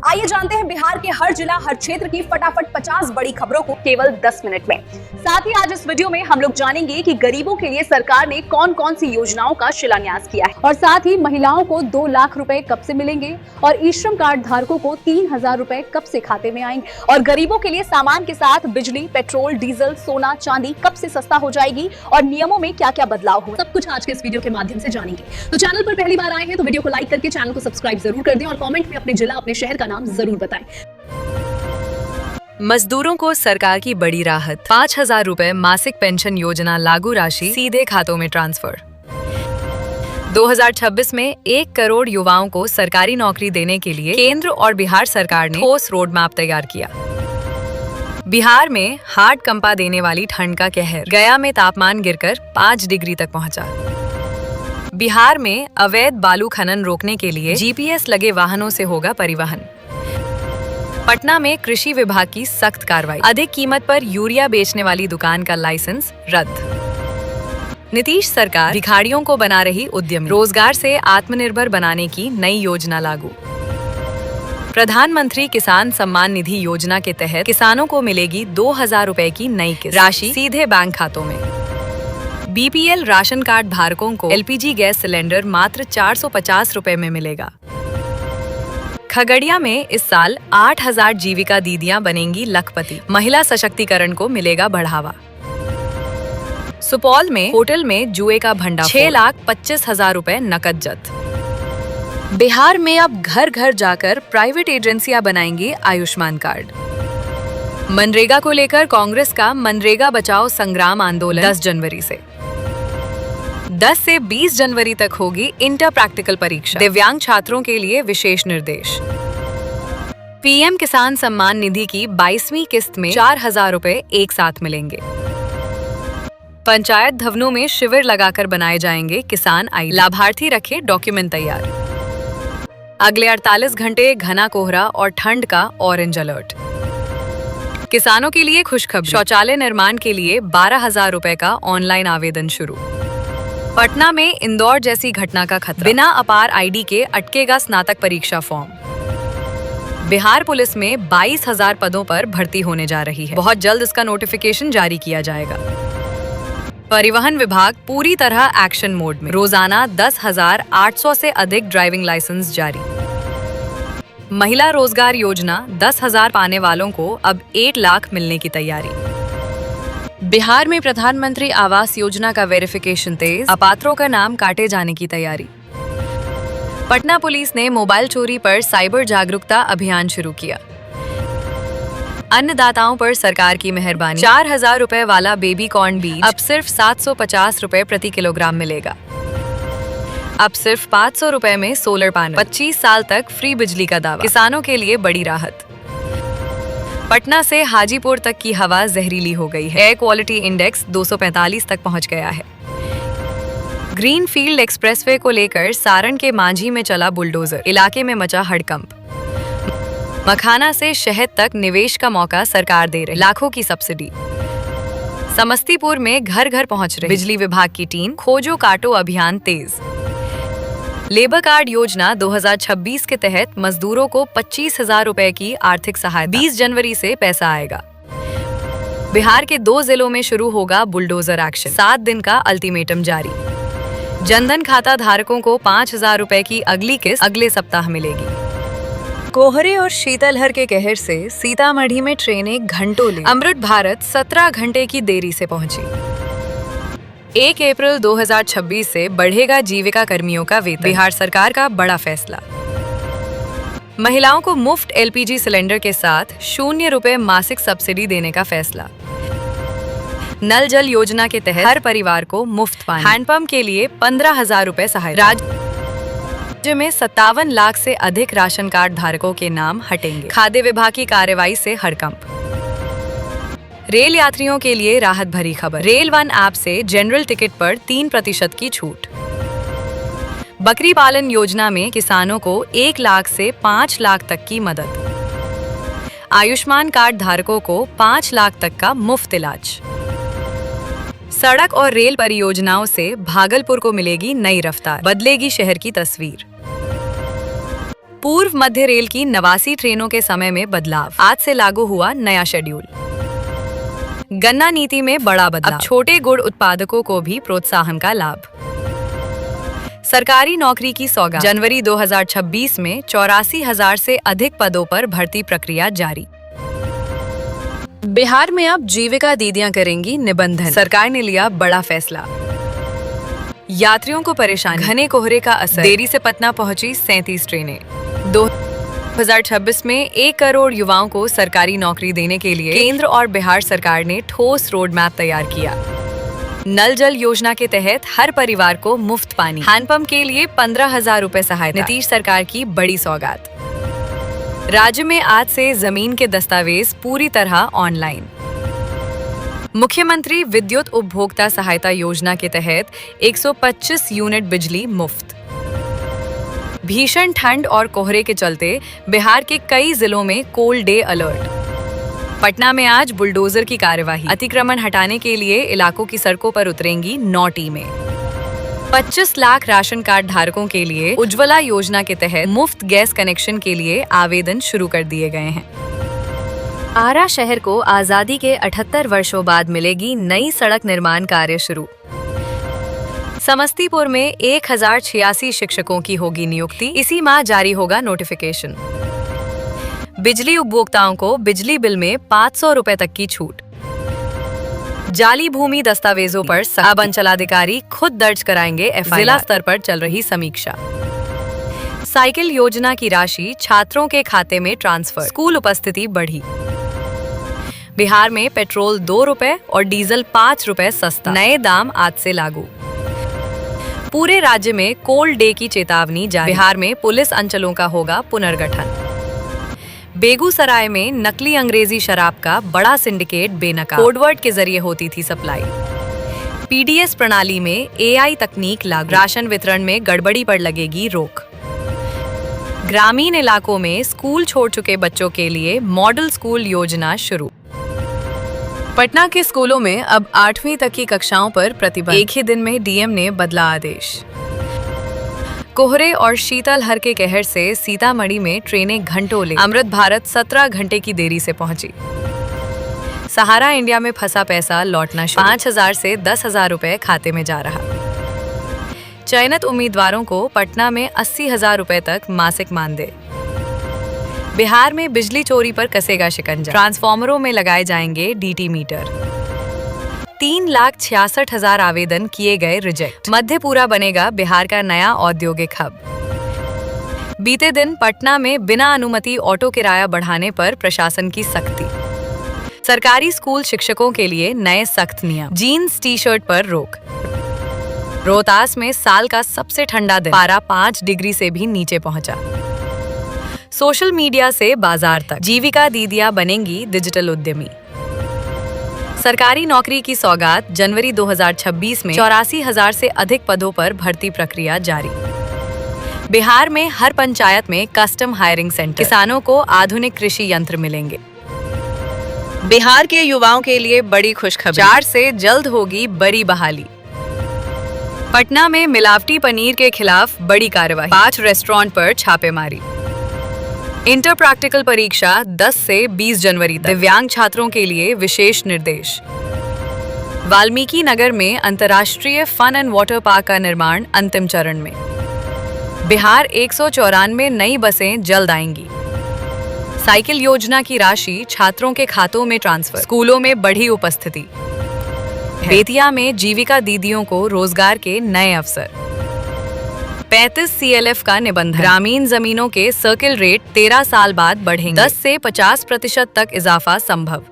आइए जानते हैं बिहार के हर जिला हर क्षेत्र की फटाफट 50 बड़ी खबरों को केवल 10 मिनट में। साथ ही आज इस वीडियो में हम लोग जानेंगे कि गरीबों के लिए सरकार ने कौन कौन सी योजनाओं का शिलान्यास किया है और साथ ही महिलाओं को 2 लाख रुपए कब से मिलेंगे और ई श्रम कार्ड धारकों को 3000 रुपए कब से खाते में आएंगे और गरीबों के लिए सामान के साथ बिजली, पेट्रोल, डीजल, सोना, चांदी कब से सस्ता हो जाएगी और नियमों में क्या क्या बदलाव हुए, सब कुछ आज के इस वीडियो के माध्यम से जानेंगे। तो चैनल पर पहली बार आए हैं तो वीडियो को लाइक करके चैनल को सब्सक्राइब जरूर कर दें और कमेंट में अपने जिला, अपने शहर का नाम जरूर बताएं। मजदूरों को सरकार की बड़ी राहत, 5000 रुपए मासिक पेंशन योजना लागू, राशि सीधे खातों में ट्रांसफर। 2026 में 1 करोड़ युवाओं को सरकारी नौकरी देने के लिए केंद्र और बिहार सरकार ने ठोस रोड मैप तैयार किया। बिहार में हार्ड कंपा देने वाली ठंड का कहर, गया में तापमान गिरकर 5 डिग्री तक पहुंचा। बिहार में अवैध बालू खनन रोकने के लिए जीपीएस लगे वाहनों से होगा परिवहन। पटना में कृषि विभाग की सख्त कार्रवाई, अधिक कीमत पर यूरिया बेचने वाली दुकान का लाइसेंस रद्द। नीतीश सरकार भिखारियों को बना रही उद्यमी, रोजगार से आत्मनिर्भर बनाने की नई योजना लागू। प्रधानमंत्री किसान सम्मान निधि योजना के तहत किसानों को मिलेगी 2000 रुपए की नई किस्त, राशि सीधे बैंक खातों में। बीपीएल राशन कार्ड धारकों को एलपीजी गैस सिलेंडर मात्र 450 रुपए में मिलेगा। खगड़िया में इस साल 8000 जीविका दीदियां बनेंगी लखपति, महिला सशक्तिकरण को मिलेगा बढ़ावा। सुपौल में होटल में जुए का भंडाफोड़, 6,25,000 रुपए नकद जब्त। बिहार में अब घर घर जाकर प्राइवेट एजेंसियां बनाएंगी आयुष्मान कार्ड। मनरेगा को लेकर कांग्रेस का मनरेगा बचाओ संग्राम आंदोलन 10 जनवरी से 10 से 20 जनवरी तक होगी इंटर प्रैक्टिकल परीक्षा, दिव्यांग छात्रों के लिए विशेष निर्देश। पीएम किसान सम्मान निधि की 22वीं किस्त में 4000 रुपए एक साथ मिलेंगे। पंचायत भवनों में शिविर लगाकर बनाए जाएंगे किसान आई, लाभार्थी रखे डॉक्यूमेंट तैयार। अगले 48 घंटे घना कोहरा और ठंड का ऑरेंज अलर्ट। किसानों के लिए खुशखबरी, शौचालय निर्माण के लिए 12000 रुपए का ऑनलाइन आवेदन शुरू। पटना में इंदौर जैसी घटना का खतरा, बिना अपार आईडी के अटकेगा स्नातक परीक्षा फॉर्म। बिहार पुलिस में 22000 पदों पर भर्ती होने जा रही है, बहुत जल्द इसका नोटिफिकेशन जारी किया जाएगा। परिवहन विभाग पूरी तरह एक्शन मोड में, रोजाना 10,800 से अधिक ड्राइविंग लाइसेंस जारी। महिला रोजगार योजना, 10,000 पाने वालों को अब 1 लाख मिलने की तैयारी। बिहार में प्रधानमंत्री आवास योजना का वेरिफिकेशन तेज, अपात्रों का नाम काटे जाने की तैयारी। पटना पुलिस ने मोबाइल चोरी पर साइबर जागरूकता अभियान शुरू किया। अन्नदाताओं पर सरकार की मेहरबानी, 4000 रुपए वाला बेबी कॉर्न बीज अब सिर्फ 750 रुपए प्रति किलोग्राम मिलेगा। अब सिर्फ 500 रुपए में सोलर पैनल, 25 साल तक फ्री बिजली का दावा, किसानों के लिए बड़ी राहत। पटना से हाजीपुर तक की हवा जहरीली हो गई है, एयर क्वालिटी इंडेक्स 245 तक पहुंच गया है। ग्रीनफील्ड एक्सप्रेसवे को लेकर सारण के मांझी में चला बुलडोजर, इलाके में मचा हड़कंप। मखाना से शहद तक निवेश का मौका सरकार दे रही, लाखों की सब्सिडी। समस्तीपुर में घर घर पहुंच रही बिजली विभाग की टीम, खोजो काटो अभियान तेज। लेबर कार्ड योजना 2026 के तहत मजदूरों को 25,000 रुपए की आर्थिक सहायता, 20 जनवरी से पैसा आएगा। बिहार के 2 जिलों में शुरू होगा बुलडोजर एक्शन, 7 दिन का अल्टीमेटम जारी। जनधन खाता धारकों को 5000 रुपए की अगली किस्त अगले सप्ताह मिलेगी। कोहरे और शीतलहर के कहर से सीतामढ़ी में ट्रेनें घंटों ले, अमृत भारत 17 घंटे की देरी से पहुंची। 1 अप्रैल 2026 से बढ़ेगा जीविका कर्मियों का वेतन, बिहार सरकार का बड़ा फैसला। महिलाओं को मुफ्त एलपीजी सिलेंडर के साथ 0 रुपए मासिक सब्सिडी देने का फैसला। नल जल योजना के तहत हर परिवार को मुफ्त पानी, हैंडपंप के लिए 15,000 रुपए सहायता। राज्य में 57 लाख से अधिक राशन कार्ड धारकों के नाम हटेंगे, खाद्य विभाग की कार्रवाई से हड़कंप। रेल यात्रियों के लिए राहत भरी खबर, रेल वन ऐप से जनरल टिकट पर 3% की छूट। बकरी पालन योजना में किसानों को 1 लाख से 5 लाख तक की मदद। आयुष्मान कार्ड धारकों को 5 लाख तक का मुफ्त इलाज। सड़क और रेल परियोजनाओं से भागलपुर को मिलेगी नई रफ्तार, बदलेगी शहर की तस्वीर। पूर्व मध्य रेल की 89 ट्रेनों के समय में बदलाव, आज से लागू हुआ नया शेड्यूल। गन्ना नीति में बड़ा बदलाव, अब छोटे गुड़ उत्पादकों को भी प्रोत्साहन का लाभ। सरकारी नौकरी की सौगात, जनवरी 2026 में 84,000 से अधिक पदों पर भर्ती प्रक्रिया जारी। बिहार में अब जीविका दीदियां करेंगी निबंधन, सरकार ने लिया बड़ा फैसला। यात्रियों को परेशानी, घने कोहरे का असर, देरी से पटना पहुंची 37 ट्रेनें। 2026 में 1 करोड़ युवाओं को सरकारी नौकरी देने के लिए केंद्र और बिहार सरकार ने ठोस रोड मैप तैयार किया। नल जल योजना के तहत हर परिवार को मुफ्त पानी, हैंडपंप के लिए 15,000 रुपए सहायता, नीतीश सरकार की बड़ी सौगात। राज्य में आज से जमीन के दस्तावेज पूरी तरह ऑनलाइन। मुख्यमंत्री विद्युत उपभोक्ता सहायता योजना के तहत 125 यूनिट बिजली मुफ्त। भीषण ठंड और कोहरे के चलते बिहार के कई जिलों में कोल्ड डे अलर्ट। पटना में आज बुलडोजर की कार्यवाही, अतिक्रमण हटाने के लिए इलाकों की सड़कों पर उतरेंगी 9 टीमें। 25 लाख राशन कार्ड धारकों के लिए उज्ज्वला योजना के तहत मुफ्त गैस कनेक्शन के लिए आवेदन शुरू कर दिए गए हैं। आरा शहर को आजादी के 78 वर्षों बाद मिलेगी नई सड़क निर्माण कार्य शुरू। समस्तीपुर में 1086 शिक्षकों की होगी नियुक्ति, इसी माह जारी होगा नोटिफिकेशन। बिजली उपभोक्ताओं को बिजली बिल में 500 रुपए तक की छूट। जाली भूमि दस्तावेजों पर अब अंचलाधिकारी खुद दर्ज कराएंगे एफआईआर, जिला स्तर पर चल रही समीक्षा। साइकिल योजना की राशि छात्रों के खाते में ट्रांसफर, स्कूल उपस्थिति बढ़ी। बिहार में पेट्रोल 2 रुपए और डीजल 5 रुपए सस्ता, नए दाम आज से लागू। पूरे राज्य में कोल्ड डे की चेतावनी जारी, बिहार में पुलिस अंचलों का होगा पुनर्गठन। बेगूसराय में नकली अंग्रेजी शराब का बड़ा सिंडिकेट बेनकाब, कोडवर्ड के जरिए होती थी सप्लाई। पीडीएस प्रणाली में एआई तकनीक लागू, राशन वितरण में गड़बड़ी पर लगेगी रोक। ग्रामीण इलाकों में स्कूल छोड़ चुके बच्चों के लिए मॉडल स्कूल योजना शुरू। पटना के स्कूलों में अब 8वीं तक की कक्षाओं पर प्रतिबंध, एक ही दिन में डीएम ने बदला आदेश। कोहरे और शीतलहर के कहर से सीतामढ़ी में ट्रेनें घंटों लेट, अमृत भारत 17 घंटे की देरी से पहुंची। सहारा इंडिया में फंसा पैसा लौटना शुरू, 5,000 से 10,000 रुपए खाते में जा रहा। चयनित उम्मीदवारों को पटना में 80,000 रुपए तक मासिक मानदेय। बिहार में बिजली चोरी पर कसेगा शिकंजा, ट्रांसफार्मरों में लगाए जाएंगे डीटी मीटर। 3,66,000 आवेदन किए गए रिजेक्ट। मध्यपुरा बनेगा बिहार का नया औद्योगिक हब। बीते दिन पटना में बिना अनुमति ऑटो किराया बढ़ाने पर प्रशासन की सख्ती। सरकारी स्कूल शिक्षकों के लिए नए सख्त नियम, जीन्स टी शर्ट पर रोक। रोहतास में साल का सबसे ठंडा दिन, पारा 5 डिग्री से भी नीचे पहुंचा। सोशल मीडिया से बाजार तक, जीविका दीदियां बनेंगी डिजिटल उद्यमी। सरकारी नौकरी की सौगात, जनवरी 2026 में 84,000 से अधिक पदों पर भर्ती प्रक्रिया जारी। बिहार में हर पंचायत में कस्टम हायरिंग सेंटर, किसानों को आधुनिक कृषि यंत्र मिलेंगे। बिहार के युवाओं के लिए बड़ी खुशखबरी, 4 से जल्द होगी बड़ी बहाली। पटना में मिलावटी पनीर के खिलाफ बड़ी कार्रवाई, 5 रेस्टोरेंट पर छापेमारी। इंटर प्रैक्टिकल परीक्षा 10 से 20 जनवरी तक, दिव्यांग छात्रों के लिए विशेष निर्देश। वाल्मीकि नगर में अंतर्राष्ट्रीय फन एंड वाटर पार्क का निर्माण अंतिम चरण में। बिहार 194 नई बसें जल्द आएंगी। साइकिल योजना की राशि छात्रों के खातों में ट्रांसफर, स्कूलों में बढ़ी उपस्थिति। बेतिया में जीविका दीदियों को रोजगार के नए अवसर। 35 CLF का निबंधन, ग्रामीण जमीनों के सर्किल रेट 13 साल बाद बढ़ेंगे, 10 से 50% तक इजाफा संभव।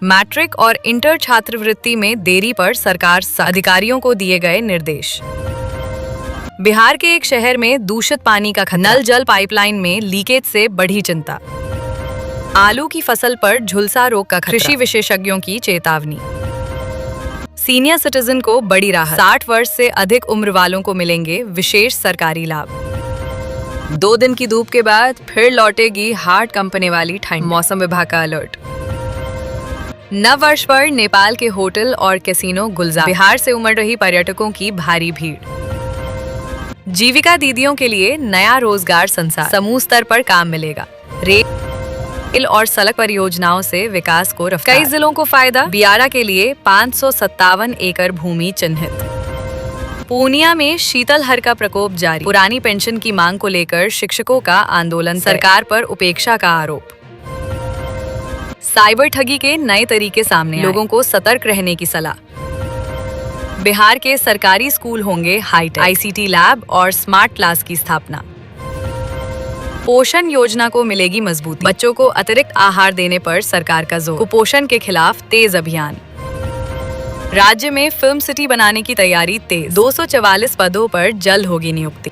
मैट्रिक और इंटर छात्रवृत्ति में देरी पर सरकार अधिकारियों को दिए गए निर्देश। बिहार के एक शहर में दूषित पानी का खतरा, नल जल पाइपलाइन में लीकेज से बढ़ी चिंता। आलू की फसल पर झुलसा रोग का खतरा, कृषि विशेषज्ञों की चेतावनी। सीनियर सिटीजन को बड़ी राहत, 60 वर्ष से अधिक उम्र वालों को मिलेंगे विशेष सरकारी लाभ। 2 दिन की धूप के बाद फिर लौटेगी हार्ड कंपने वाली ठंड, मौसम विभाग का अलर्ट। नव वर्ष पर नेपाल के होटल और कैसीनो गुलजार, बिहार से उमड़ रही पर्यटकों की भारी भीड़। जीविका दीदियों के लिए नया रोजगार संसार, समूह स्तर पर काम मिलेगा। रेल और सड़क परियोजनाओं से विकास को रफ्तार। कई जिलों को फायदा। बियारा के लिए 557 एकड़ भूमि चिन्हित। पूर्णिया में शीतलहर का प्रकोप जारी। पुरानी पेंशन की मांग को लेकर शिक्षकों का आंदोलन, सरकार पर उपेक्षा का आरोप। साइबर ठगी के नए तरीके सामने आए, लोगों को सतर्क रहने की सलाह। बिहार के सरकारी स्कूल होंगे हाईटेक, आईसीटी लैब और स्मार्ट क्लास की स्थापना। पोषण योजना को मिलेगी मजबूती। बच्चों को अतिरिक्त आहार देने पर सरकार का जोर। कुपोषण के खिलाफ तेज अभियान। राज्य में फिल्म सिटी बनाने की तैयारी तेज। 244 पदों पर जल्द होगी नियुक्ति।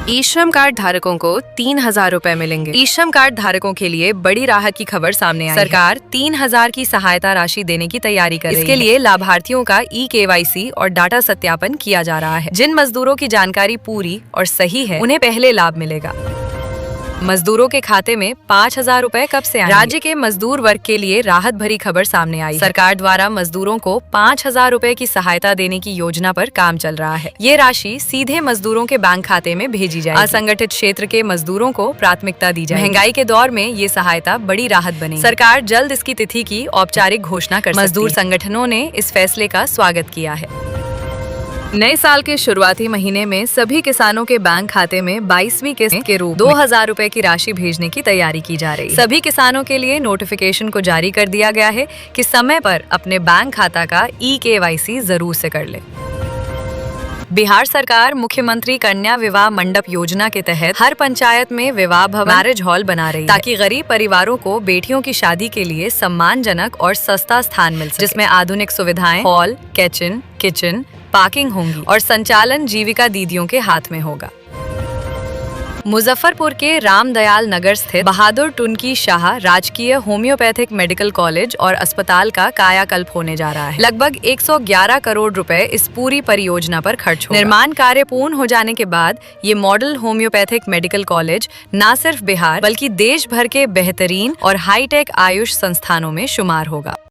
ई श्रम कार्ड धारकों को 3,000 रुपए मिलेंगे। ई श्रम कार्ड धारकों के लिए बड़ी राहत की खबर सामने आई। सरकार 3,000 की सहायता राशि देने की तैयारी कर रही है। इसके लिए लाभार्थियों का KYC और डाटा सत्यापन किया जा रहा है। जिन मजदूरों की जानकारी पूरी और सही है, उन्हें पहले लाभ मिलेगा। मजदूरों के खाते में 5,000 रुपए कब से आएंगे? राज्य के मजदूर वर्ग के लिए राहत भरी खबर सामने आई। सरकार द्वारा मजदूरों को 5,000 रुपए की सहायता देने की योजना पर काम चल रहा है। ये राशि सीधे मजदूरों के बैंक खाते में भेजी जाएगी। असंगठित क्षेत्र के मजदूरों को प्राथमिकता दी जाएगी। महंगाई के दौर में ये सहायता बड़ी राहत बनेगी। सरकार जल्द इसकी तिथि की औपचारिक घोषणा कर सकती है। मजदूर संगठनों ने इस फैसले का स्वागत किया है। नए साल के शुरुआती महीने में सभी किसानों के बैंक खाते में 22वीं किस्त के रूप 2,000 रुपए की राशि भेजने की तैयारी की जा रही है। सभी किसानों के लिए नोटिफिकेशन को जारी कर दिया गया है कि समय पर अपने बैंक खाता का KYC जरूर से कर ले। बिहार सरकार मुख्यमंत्री कन्या विवाह मंडप योजना के तहत हर पंचायत में विवाह भवन, मैरिज हॉल बना रही है, ताकि गरीब परिवारों को बेटियों की शादी के लिए सम्मानजनक और सस्ता स्थान मिल सके, जिसमें आधुनिक सुविधाएं, हॉल, किचन, पार्किंग होंगी और संचालन जीविका दीदियों के हाथ में होगा। मुजफ्फरपुर के रामदयाल नगर स्थित बहादुर टुनकी शाह राजकीय होम्योपैथिक मेडिकल कॉलेज और अस्पताल का कायाकल्प होने जा रहा है। लगभग 111 करोड़ रुपए इस पूरी परियोजना पर खर्च होगा। निर्माण कार्य पूर्ण हो जाने के बाद ये मॉडल होम्योपैथिक मेडिकल कॉलेज न सिर्फ बिहार बल्कि देश भर के बेहतरीन और हाईटेक आयुष संस्थानों में शुमार होगा।